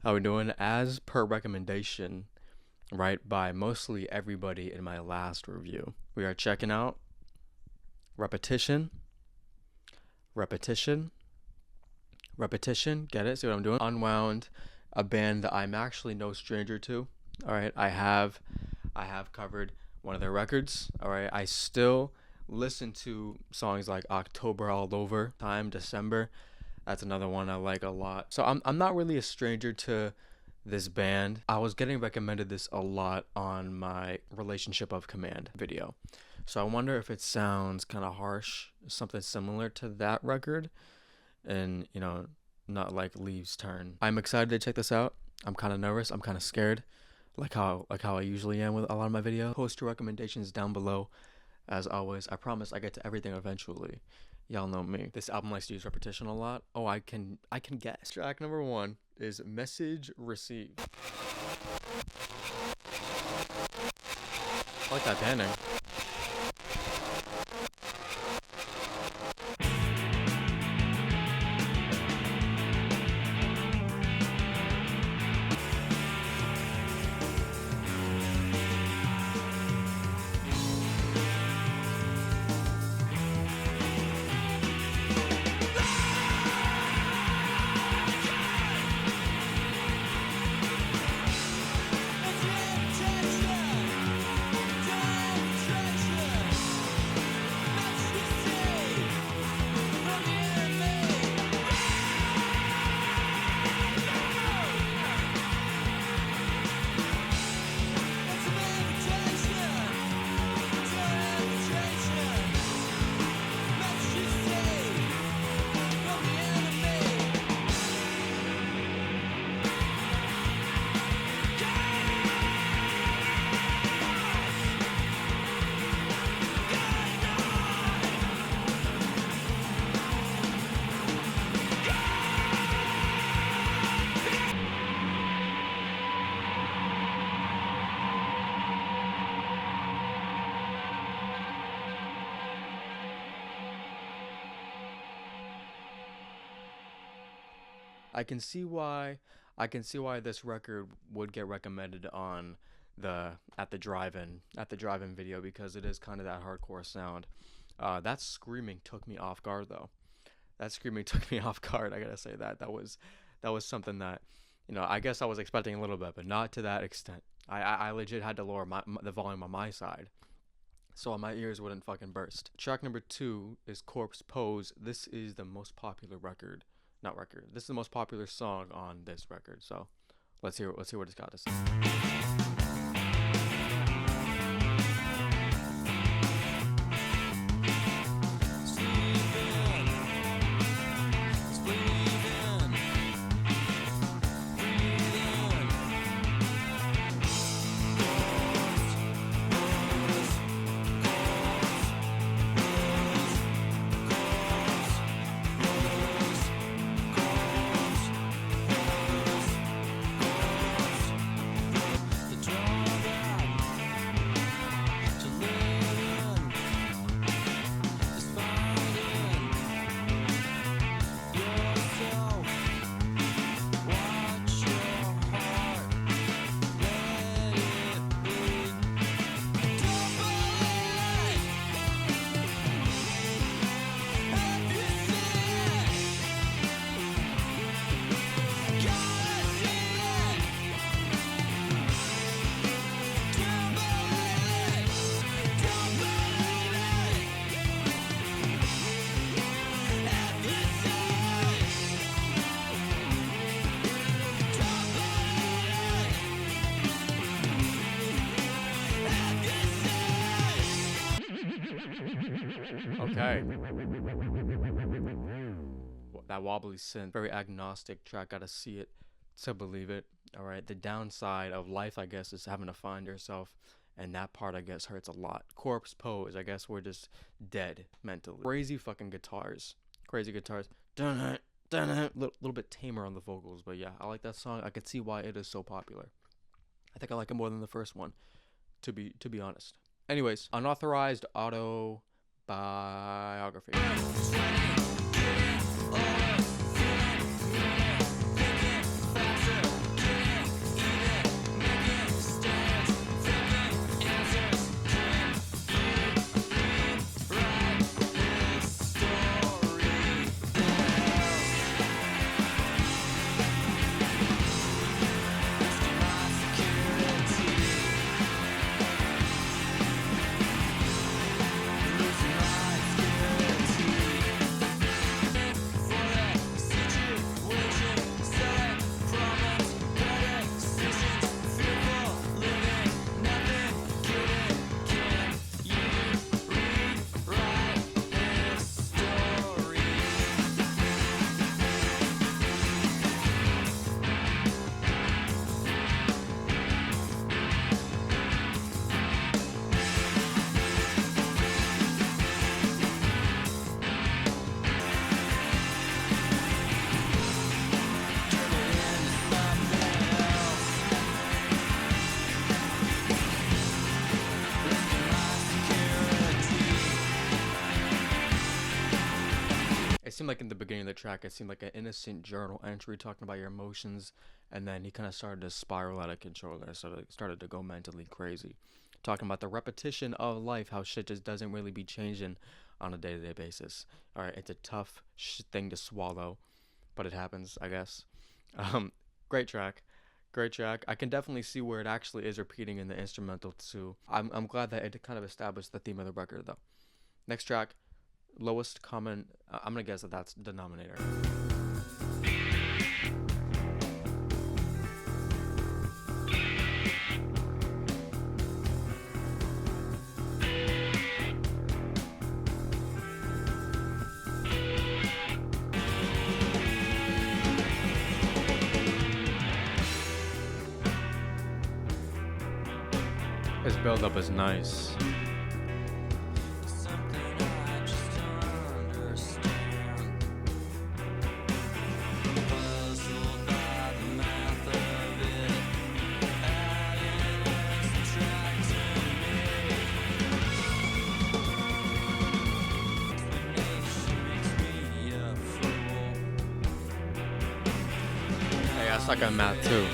How we doing? As per recommendation, right, by mostly everybody in my last review, we are checking out Repetition, Repetition, Repetition. Get it? See what I'm doing? Unwound, a band that I'm actually no stranger to. All right, I have covered one of their records. All right, I still listen to songs like October All Over, Time, December. That's another one I like a lot. So I'm not really a stranger to this band. I was getting recommended this a lot on my Relationship of Command video. So I wonder if it sounds kind of harsh, something similar to that record, and not like Leaves Turn. I'm excited to check this out. I'm kind of nervous. I'm kind of scared, like how I usually am with a lot of my videos. Post your recommendations down below. As always, I promise I get to everything eventually. Y'all know me. This album likes to use repetition a lot. Oh, I can guess. Track number 1 is Message Received. I like that panning. I can see why this record would get recommended on at the drive-in video, because it is kind of that hardcore sound. That screaming took me off guard though. That screaming took me off guard. I gotta say that was something that I guess I was expecting a little bit, but not to that extent. I legit had to lower the volume on my side so my ears wouldn't fucking burst. Track number 2 is Corpse Pose. This is the most popular This is the most popular song on this record. So let's hear what it's got to say. Okay. That wobbly synth, very agnostic track. Gotta see it to believe it. All right. The downside of life, I guess, is having to find yourself, and that part, I guess, hurts a lot. Corpse Pose, I guess we're just dead mentally. Crazy fucking guitars. Dun it, dun it. Little bit tamer on the vocals, but yeah, I like that song. I can see why it is so popular. I think I like it more than the first one, to be honest. Anyways, Unauthorized Autobiography. seemed like in the beginning of the track, it seemed like an innocent journal entry talking about your emotions, and then he kind of started to spiral out of control there, so it started to go mentally crazy, talking about the repetition of life, how shit just doesn't really be changing on a day-to-day basis. All right, it's a tough thing to swallow, but it happens, I guess. Um, great track. Great track. I can definitely see where it actually is repeating in the instrumental too. I'm glad that it kind of established the theme of the record though. Next track, lowest common. I'm gonna guess that that's denominator. His build up is nice. Hey, I suck at math too.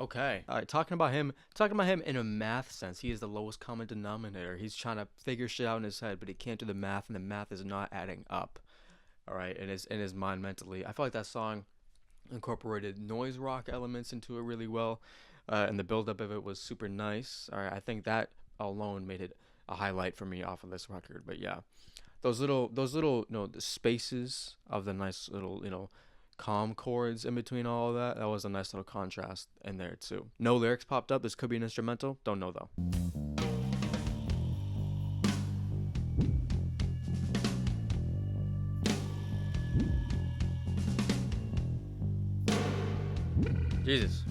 Okay. All right. Talking about him in a math sense. He is the lowest common denominator. He's trying to figure shit out in his head, but he can't do the math, and the math is not adding up. All right, in his mind mentally. I feel like that song incorporated noise rock elements into it really well, and the buildup of it was super nice. All right, I think that alone made it a highlight for me off of this record. But yeah, those little the spaces of the nice little calm chords in between all of that was a nice little contrast in there too. No lyrics popped up. This could be an instrumental. Don't know though. Jesus.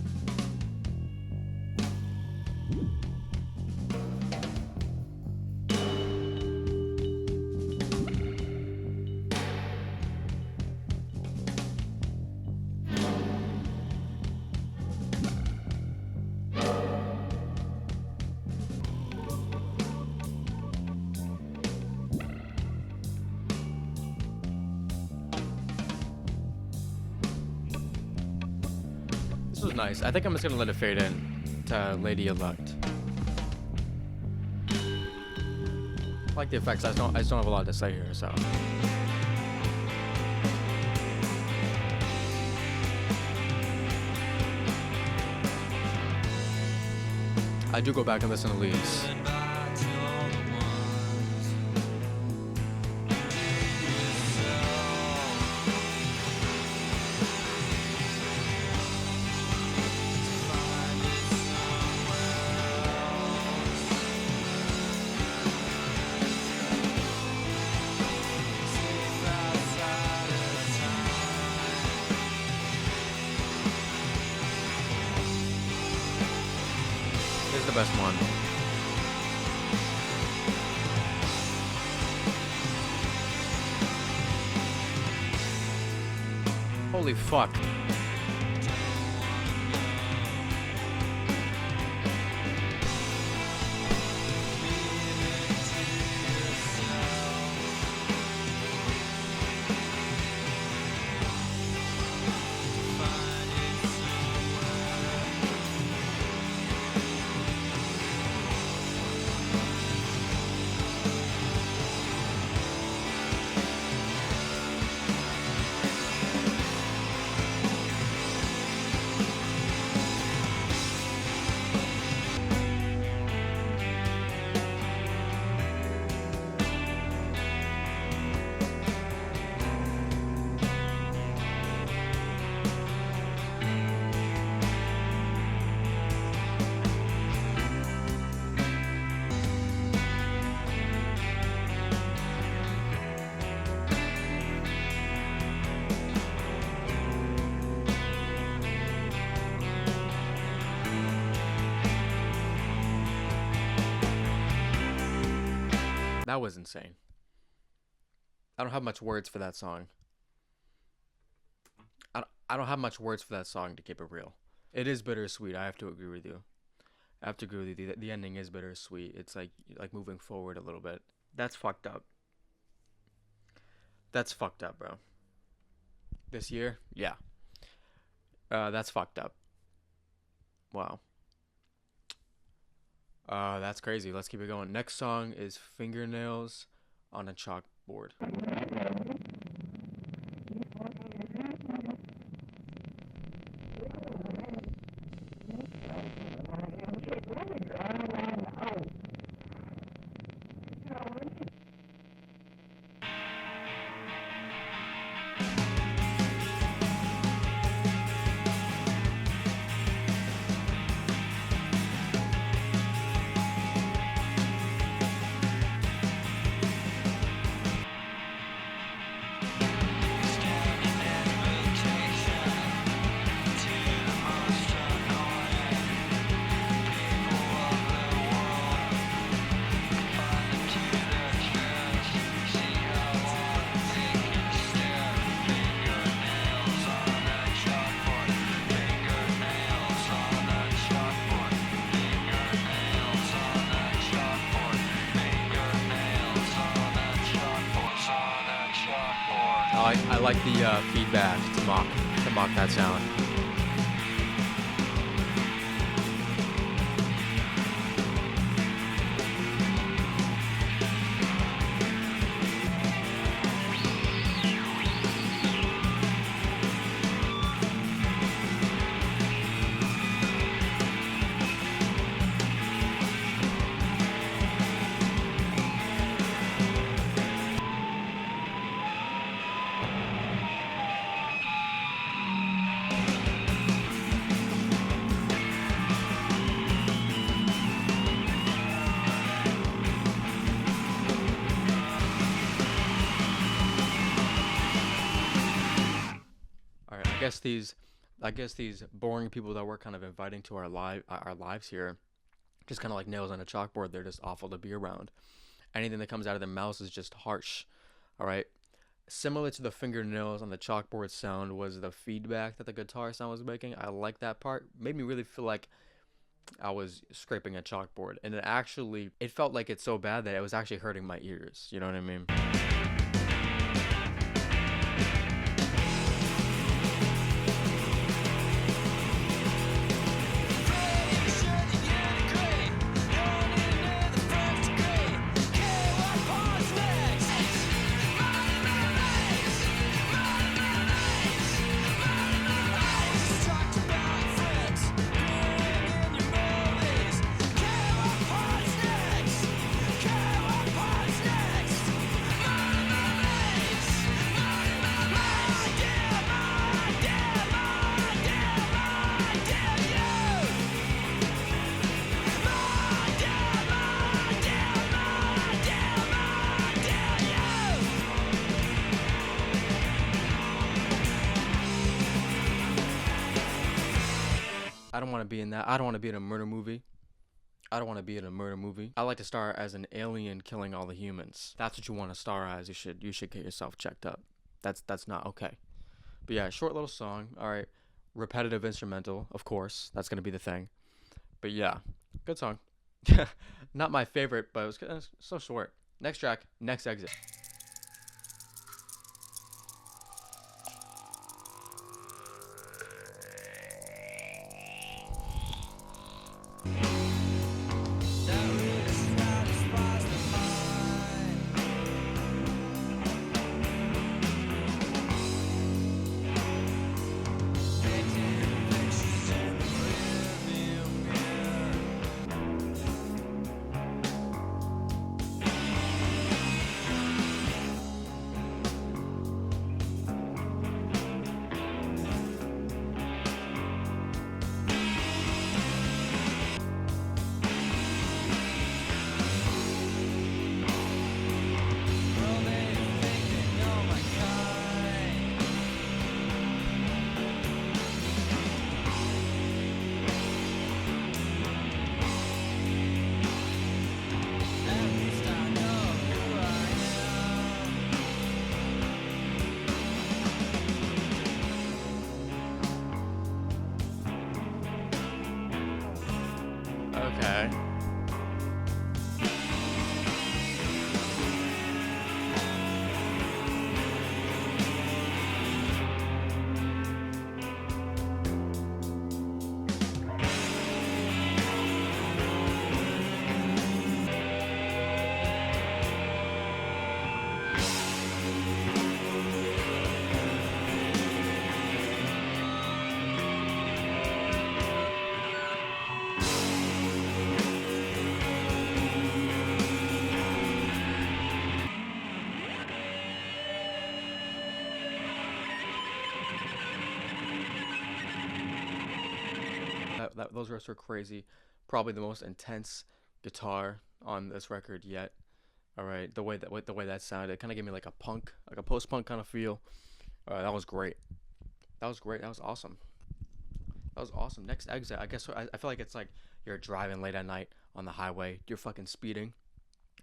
This was nice. I think I'm just gonna let it fade in to Lady Elect. I like the effects. I just don't have a lot to say here, so. I do go back and listen to leads. This is the best one. Holy fuck. That was insane. I don't have much words for that song. I don't have much words for that song, to keep it real. It is bittersweet. I have to agree with you. I have to agree with you. The ending is bittersweet. It's like moving forward a little bit. That's fucked up. That's fucked up, bro. This year, yeah. That's fucked up. Wow. That's crazy. Let's keep it going. Next song is Fingernails on a Chalkboard. I like the feedback to mock that sound. I guess these boring people that we're kind of inviting to our lives here, just kind of like nails on a chalkboard. They're just awful to be around. Anything that comes out of their mouths is just harsh. All right. Similar to the fingernails on the chalkboard sound was the feedback that the guitar sound was making. I like that part. Made me really feel like I was scraping a chalkboard, and it felt like it's so bad that it was actually hurting my ears. You know what I mean? I don't want to be in that. I don't want to be in a murder movie. I don't want to be in a murder movie. I like to star as an alien killing all the humans. That's what you want to star as. You should get yourself checked up. That's not okay. But yeah, short little song. All right, repetitive instrumental, of course. That's gonna be the thing. But yeah, good song. Not my favorite, but it was so short. Next track, Next Exit. those riffs were crazy. Probably the most intense guitar on this record yet. All right, the way that sounded, it kind of gave me like a punk, like a post punk kind of feel. That was great. That was great. That was awesome. That was awesome. Next exit. I guess I feel like it's like you're driving late at night on the highway. You're fucking speeding.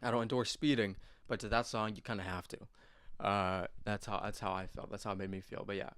I don't endorse speeding, but to that song you kind of have to. That's how I felt. That's how it made me feel. But yeah.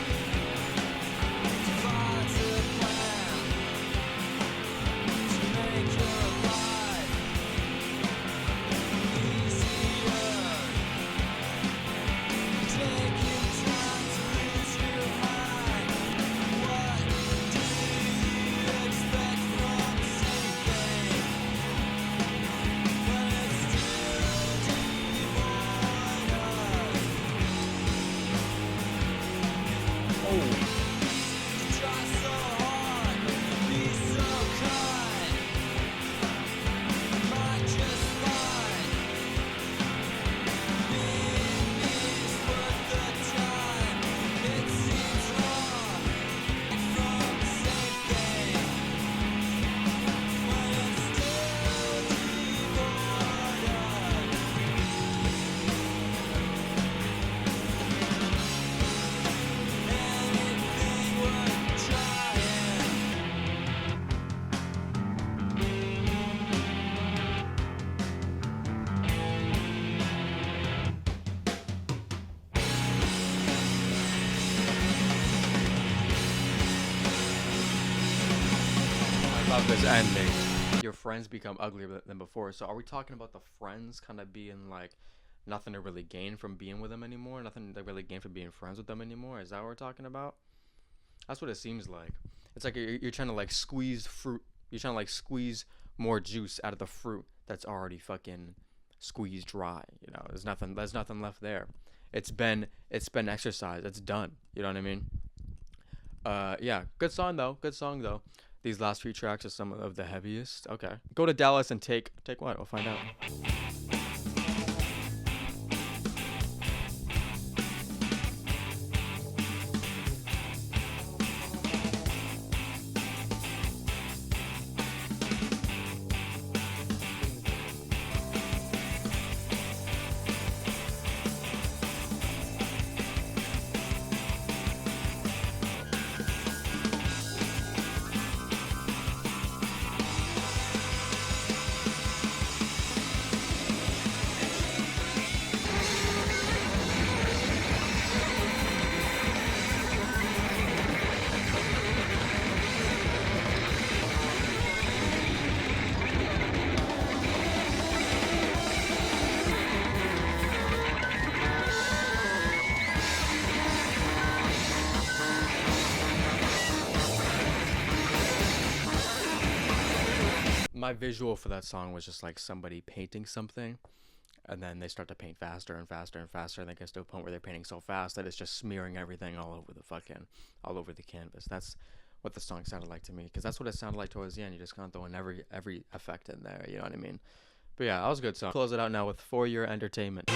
Love this ending. Your friends become uglier than before. So are we talking about the friends kind of being like nothing to really gain from being with them anymore? Nothing to really gain from being friends with them anymore? Is that what we're talking about? That's what it seems like. It's like you're trying to like squeeze fruit. You're trying to like squeeze more juice out of the fruit that's already fucking squeezed dry. You know, there's nothing left there. It's been exercised. It's done. You know what I mean? Yeah, good song though. Good song though. These last few tracks are some of the heaviest. Okay. Go to Dallas and take what? We'll find out. My visual for that song was just like somebody painting something, and then they start to paint faster and faster and faster, and it gets to a point where they're painting so fast that it's just smearing everything all over the canvas. That's what the song sounded like to me, because that's what it sounded like towards the end. You just kind of throwing every effect in there, you know what I mean? But yeah, that was a good song. Close it out now with For Your Entertainment.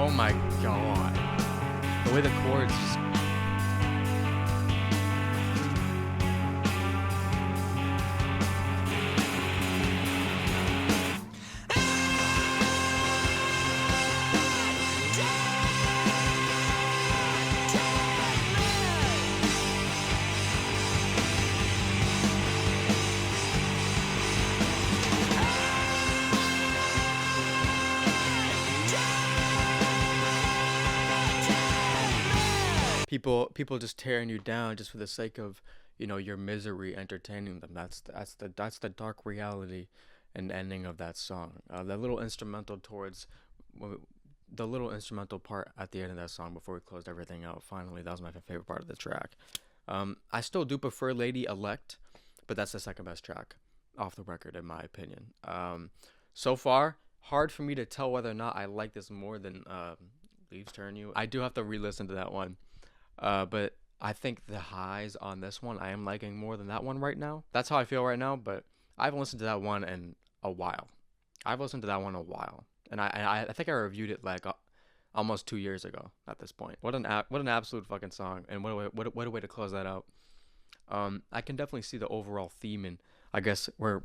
Oh my god. The way the chords just. People just tearing you down just for the sake of, your misery, entertaining them. That's the dark reality and ending of that song. The little instrumental towards the little instrumental part at the end of that song before we closed everything out. Finally, that was my favorite part of the track. I still do prefer Lady Elect, but that's the second best track off the record in my opinion. So far, hard for me to tell whether or not I like this more than Leaves Turn You. I do have to re-listen to that one. But I think the highs on this one I am liking more than that one right now. That's how I feel right now, but I haven't listened to that one in a while. And I think I reviewed it like almost 2 years ago at this point. What an absolute fucking song, and what a way to close that out. I can definitely see the overall theme, and I guess where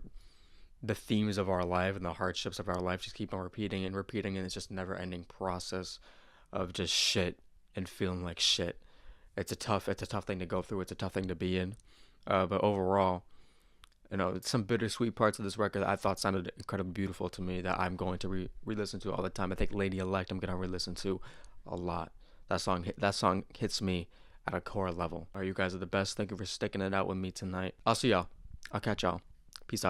the themes of our life and the hardships of our life just keep on repeating and repeating, and it's just never ending process of just shit and feeling like shit. It's a tough thing to go through. It's a tough thing to be in. But overall, some bittersweet parts of this record that I thought sounded incredibly beautiful to me that I'm going to re-listen to all the time. I think Lady Elect I'm going to re-listen to a lot. That song hits me at a core level. All right, you guys are the best. Thank you for sticking it out with me tonight. I'll see y'all. I'll catch y'all. Peace out, y'all.